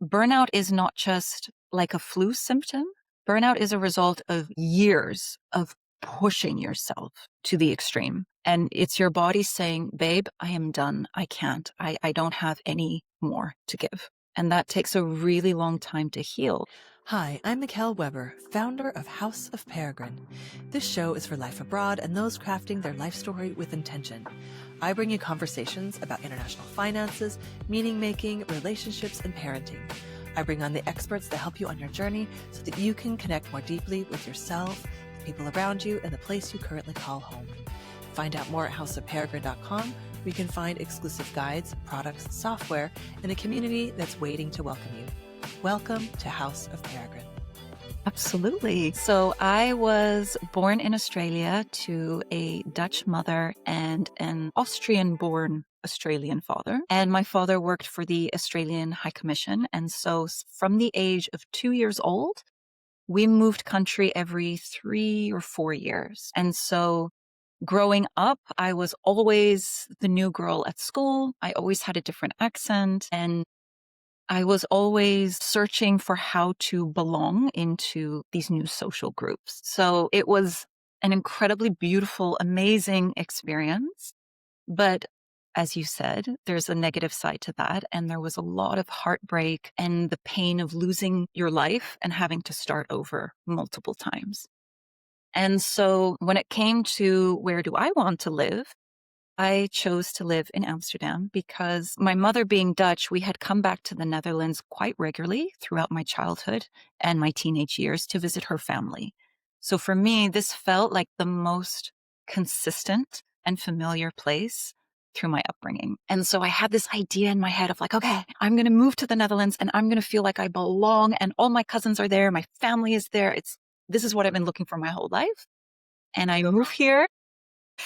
burnout is not just like a flu symptom. Burnout is a result of years of pushing yourself to the extreme. And it's your body saying, babe, I am done. I can't. I don't have any more to give. And that takes a really long time to heal. Hi, I'm Mickelle Weber, founder of House of Peregrine. This show is for life abroad and those crafting their life story with intention. I bring you conversations about international finances, meaning making, relationships, and parenting. I bring on the experts to help you on your journey so that you can connect more deeply with yourself, the people around you, and the place you currently call home. Find out more at houseofperegrine.com, where you can find exclusive guides, products, software, and a community that's waiting to welcome you. Welcome to House of Peregrine. Absolutely. So I was born in Australia to a Dutch mother and an Austrian-born Australian father. And my father worked for the Australian High Commission. And so from the age of 2 years old, we moved country every 3 or 4 years. And so growing up, I was always the new girl at school. I always had a different accent, and I was always searching for how to belong into these new social groups. So it was an incredibly beautiful, amazing experience. But as you said, there's a negative side to that. And there was a lot of heartbreak and the pain of losing your life and having to start over multiple times. And so when it came to where do I want to live, I chose to live in Amsterdam because my mother being Dutch, we had come back to the Netherlands quite regularly throughout my childhood and my teenage years to visit her family. So for me, this felt like the most consistent and familiar place through my upbringing. And so I had this idea in my head of like, okay, I'm going to move to the Netherlands and I'm going to feel like I belong and all my cousins are there. My family is there. This is what I've been looking for my whole life. And I moved here.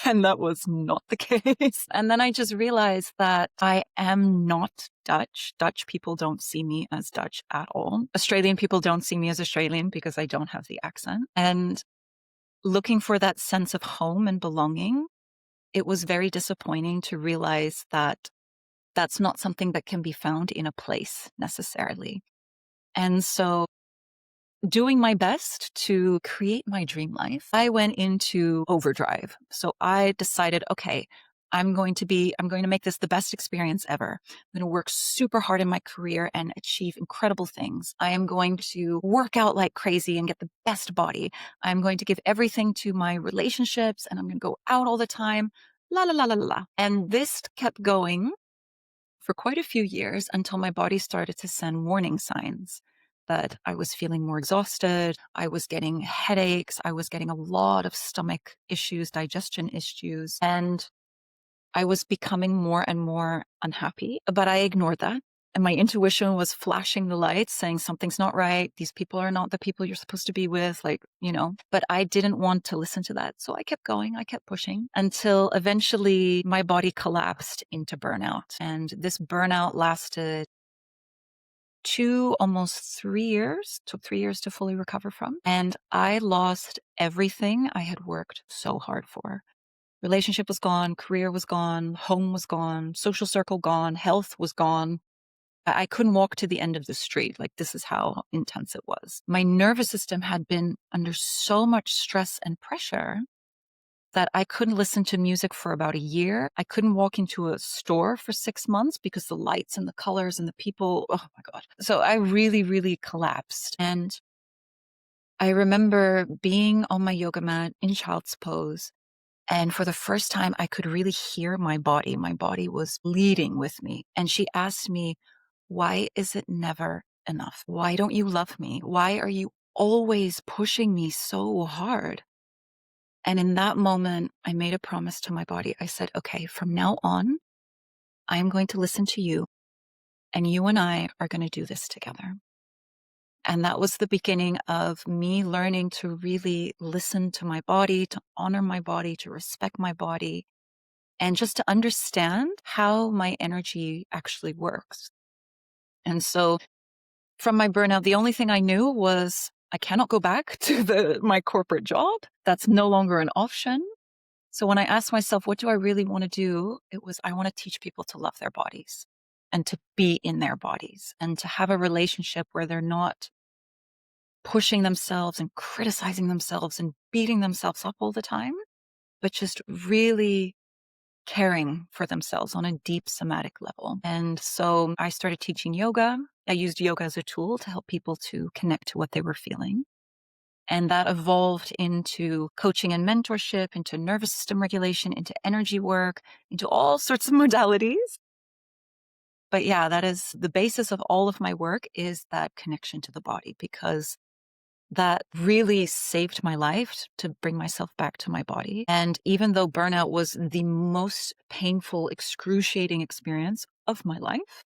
And that was not the case. And then I just realized that I am not Dutch. Dutch people don't see me as Dutch at all. Australian people don't see me as Australian because I don't have the accent. And looking for that sense of home and belonging, it was very disappointing to realize that that's not something that can be found in a place necessarily. And so doing my best to create my dream life, I went into overdrive. So I decided, okay, I'm going to make this the best experience ever. I'm going to work super hard in my career and achieve incredible things. I am going to work out like crazy and get the best body. I'm going to give everything to my relationships and I'm going to go out all the time. La, la, la, la, la. And this kept going for quite a few years until my body started to send warning signs that I was feeling more exhausted. I was getting headaches. I was getting a lot of stomach issues, digestion issues, and I was becoming more and more unhappy. But I ignored that. And my intuition was flashing the lights saying something's not right. These people are not the people you're supposed to be with, but I didn't want to listen to that. So I kept going. I kept pushing until eventually my body collapsed into burnout. And this burnout lasted almost 3 years, took 3 years to fully recover from. And I lost everything I had worked so hard for. Relationship was gone, career was gone, home was gone, social circle gone, health was gone. I couldn't walk to the end of the street. Like, this is how intense it was. My nervous system had been under so much stress and pressure that I couldn't listen to music for about a year. I couldn't walk into a store for 6 months because the lights and the colors and the people, oh my God. So I really, really collapsed. And I remember being on my yoga mat in child's pose. And for the first time, I could really hear my body. My body was leading with me. And she asked me, why is it never enough? Why don't you love me? Why are you always pushing me so hard? And in that moment, I made a promise to my body. I said, okay, from now on, I'm going to listen to you and you and I are going to do this together. And that was the beginning of me learning to really listen to my body, to honor my body, to respect my body, and just to understand how my energy actually works. And so from my burnout, the only thing I knew was I cannot go back to my corporate job. That's no longer an option. So when I asked myself, what do I really want to do? It was, I want to teach people to love their bodies. and to be in their bodies and to have a relationship where they're not pushing themselves and criticizing themselves and beating themselves up all the time, but just really caring for themselves on a deep somatic level. And so I started teaching yoga. I used yoga as a tool to help people to connect to what they were feeling. And that evolved into coaching and mentorship, into nervous system regulation, into energy work, into all sorts of modalities. But yeah, that is the basis of all of my work, is that connection to the body, because that really saved my life to bring myself back to my body. And even though burnout was the most painful, excruciating experience of my life,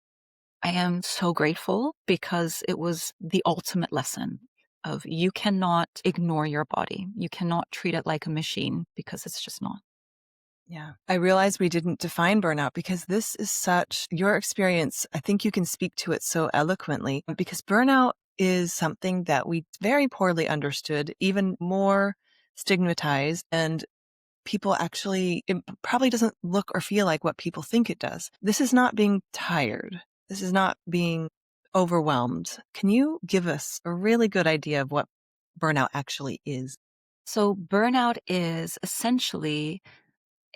I am so grateful, because it was the ultimate lesson of you cannot ignore your body. You cannot treat it like a machine, because it's just not. Yeah. I realize we didn't define burnout, because this is such your experience. I think you can speak to it so eloquently, because burnout is something that we very poorly understood, even more stigmatized, and people actually, it probably doesn't look or feel like what people think it does. This is not being tired. This is not being overwhelmed. Can you give us a really good idea of what burnout actually is? So, burnout is essentially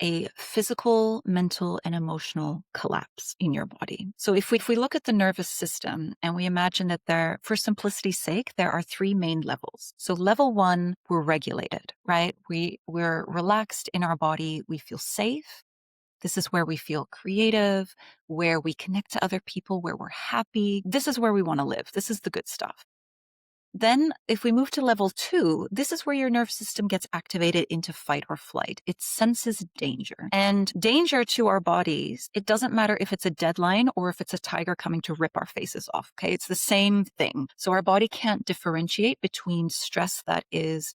a physical, mental, and emotional collapse in your body. So if we look at the nervous system and we imagine that there, for simplicity's sake, there are three main levels. So level one, we're regulated, right? We're relaxed in our body. We feel safe. This is where we feel creative, where we connect to other people, where we're happy. This is where we want to live. This is the good stuff. Then, if we move to level two, this is where your nervous system gets activated into fight or flight. It senses danger. And danger to our bodies, it doesn't matter if it's a deadline or if it's a tiger coming to rip our faces off, okay? It's the same thing. So our body can't differentiate between stress that is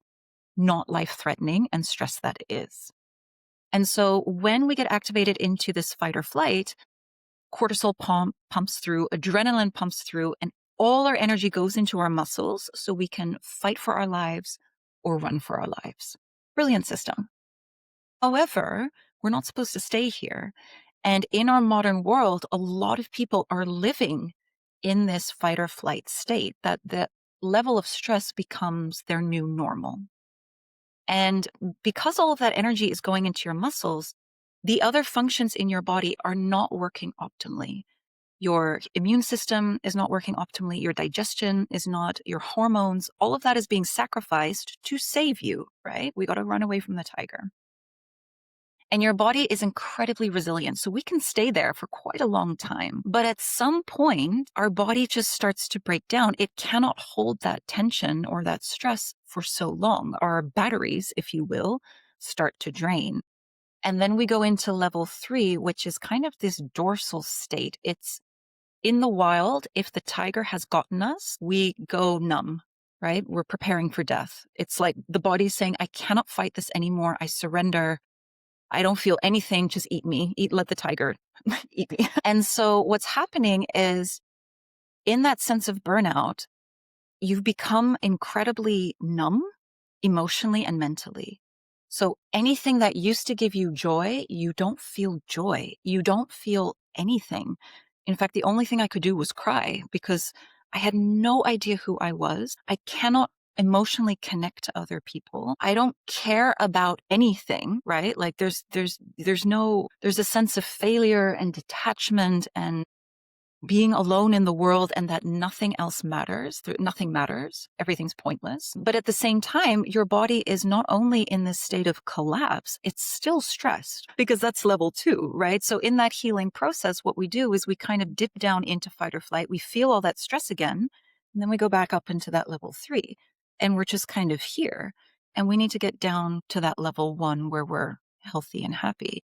not life-threatening and stress that is. And so when we get activated into this fight or flight, cortisol pumps through, adrenaline pumps through, and all our energy goes into our muscles so we can fight for our lives or run for our lives. Brilliant system. However, we're not supposed to stay here. And in our modern world, a lot of people are living in this fight or flight state, that the level of stress becomes their new normal. And because all of that energy is going into your muscles, the other functions in your body are not working optimally. Your immune system is not working optimally. Your digestion is not, your hormones, all of that is being sacrificed to save you, right? We got to run away from the tiger. And your body is incredibly resilient. So we can stay there for quite a long time. But at some point, our body just starts to break down. It cannot hold that tension or that stress for so long. Our batteries, if you will, start to drain. And then we go into level three, which is kind of this dorsal state. It's in the wild, if the tiger has gotten us, we go numb, right? We're preparing for death. It's like the body's saying, I cannot fight this anymore. I surrender. I don't feel anything. Just eat me. Let the tiger eat me. And so what's happening is, in that sense of burnout, you've become incredibly numb emotionally and mentally. So anything that used to give you joy, you don't feel joy. You don't feel anything. In fact, the only thing I could do was cry, because I had no idea who I was. I cannot emotionally connect to other people. I don't care about anything, right? Like there's a sense of failure and detachment and being alone in the world, and that nothing else matters. Nothing matters. Everything's pointless. But at the same time, your body is not only in this state of collapse, it's still stressed, because that's level two, right? So in that healing process, what we do is we kind of dip down into fight or flight. We feel all that stress again, and then we go back up into that level three, and we're just kind of here. And we need to get down to that level one where we're healthy and happy.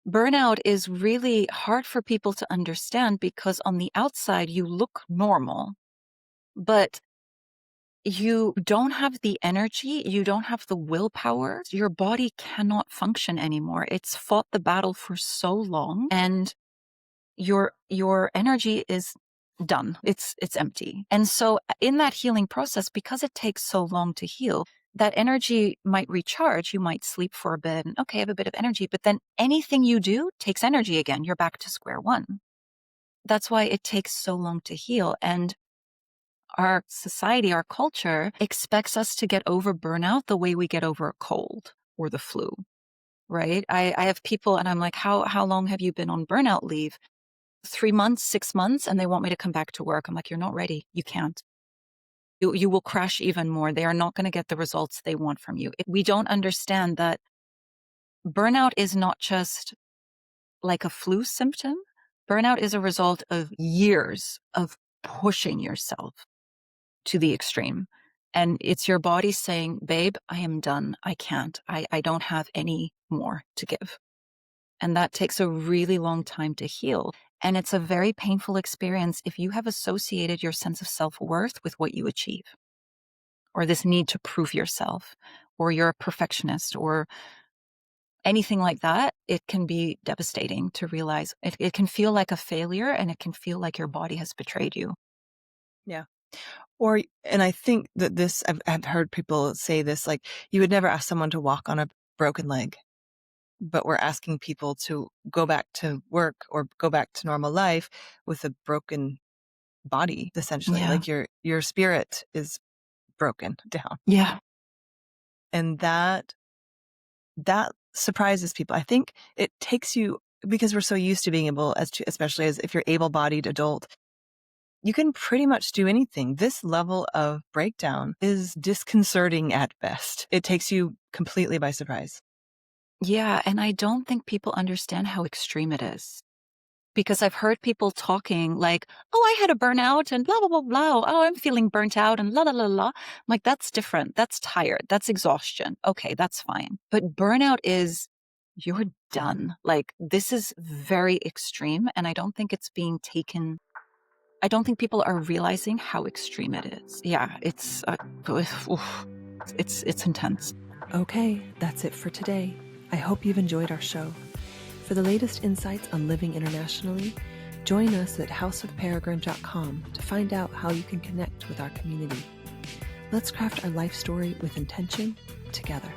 Burnout is really hard for people to understand, because on the outside, you look normal, but you don't have the energy, you don't have the willpower. Your body cannot function anymore. It's fought the battle for so long, and your energy is done. It's empty. And so in that healing process, because it takes so long to heal, that energy might recharge. You might sleep for a bit and, okay, I have a bit of energy, but then anything you do takes energy again. You're back to square one. that's why it takes so long to heal. And our society, our culture expects us to get over burnout the way we get over a cold or the flu, right? I have people and I'm like, how long have you been on burnout leave? 3 months, 6 months, and they want me to come back to work. I'm like, you're not ready. You can't. You will crash even more. They are not going to get the results they want from you. We don't understand that burnout is not just like a flu symptom. Burnout is a result of years of pushing yourself to the extreme. And it's your body saying, babe, I am done. I can't. I don't have any more to give. And that takes a really long time to heal. And it's a very painful experience if you have associated your sense of self-worth with what you achieve, or this need to prove yourself, or you're a perfectionist, or anything like that. It can be devastating to realize. It can feel like a failure, and it can feel like your body has betrayed you. Yeah. And I think that this, I've heard people say this, like, you would never ask someone to walk on a broken leg, but we're asking people to go back to work or go back to normal life with a broken body, essentially. Yeah. Like your spirit is broken down. Yeah. And that surprises people. I think it takes you, because we're so used to being able, especially as if you're able-bodied adult, you can pretty much do anything. This level of breakdown is disconcerting at best. It takes you completely by surprise. Yeah. And I don't think people understand how extreme it is. Because I've heard people talking like, oh, I had a burnout and blah, blah, blah, blah. Oh, I'm feeling burnt out and la, la, la, la. I'm like, that's different. That's tired. That's exhaustion. Okay, that's fine. But burnout is, you're done. Like, this is very extreme. And I don't think it's being taken. I don't think people are realizing how extreme it is. Yeah, it's intense. Okay, that's it for today. I hope you've enjoyed our show. For the latest insights on living internationally, join us at houseofperegrine.com to find out how you can connect with our community. Let's craft our life story with intention together.